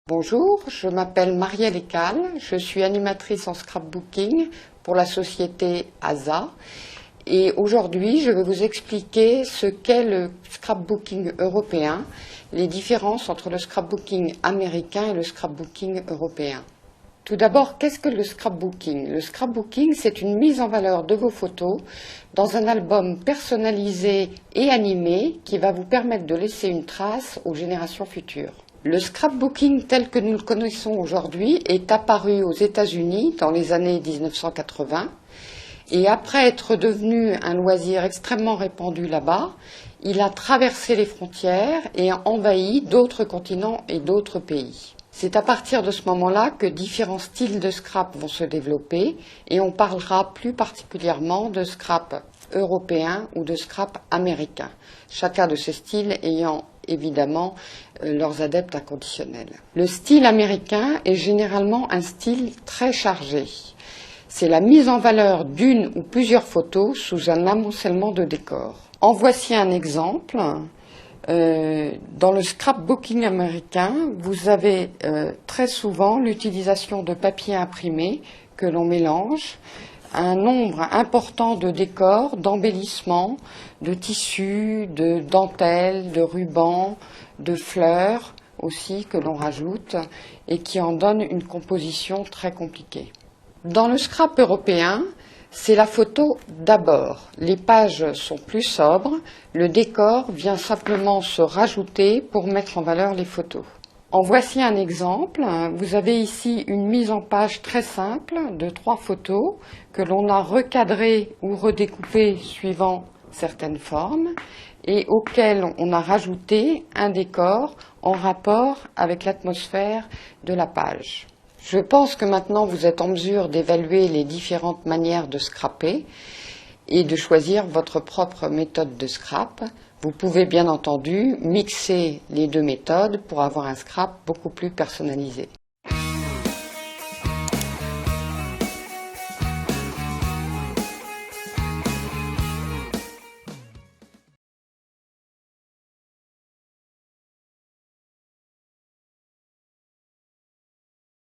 Bonjour, je m'appelle Marielle Ecal, je suis animatrice en scrapbooking pour la société ASA et aujourd'hui je vais vous expliquer ce qu'est le scrapbooking européen, les différences entre le scrapbooking américain et le scrapbooking européen. Tout d'abord, qu'est-ce que le scrapbooking? Le scrapbooking, c'est une mise en valeur de vos photos dans un album personnalisé et animé qui va vous permettre de laisser une trace aux générations futures. Le scrapbooking tel que nous le connaissons aujourd'hui est apparu aux États-Unis dans les années 1980 et après être devenu un loisir extrêmement répandu là-bas, il a traversé les frontières et a envahi d'autres continents et d'autres pays. C'est à partir de ce moment-là que différents styles de scrap vont se développer et on parlera plus particulièrement de scrap européen ou de scrap américain, chacun de ces styles ayant évidemment leurs adeptes inconditionnels. Le style américain est généralement un style très chargé. C'est la mise en valeur d'une ou plusieurs photos sous un amoncellement de décors. En voici un exemple. Dans le scrapbooking américain, vous avez très souvent l'utilisation de papier imprimé que l'on mélange, un nombre important de décors, d'embellissements, de tissus, de dentelles, de rubans, de fleurs aussi que l'on rajoute et qui en donnent une composition très compliquée. Dans le scrap européen, c'est la photo d'abord. Les pages sont plus sobres, le décor vient simplement se rajouter pour mettre en valeur les photos. En voici un exemple. Vous avez ici une mise en page très simple de 3 photos que l'on a recadrées ou redécoupées suivant certaines formes et auxquelles on a rajouté un décor en rapport avec l'atmosphère de la page. Je pense que maintenant vous êtes en mesure d'évaluer les différentes manières de scraper et de choisir votre propre méthode de scrap. Vous pouvez bien entendu mixer les deux méthodes pour avoir un scrap beaucoup plus personnalisé.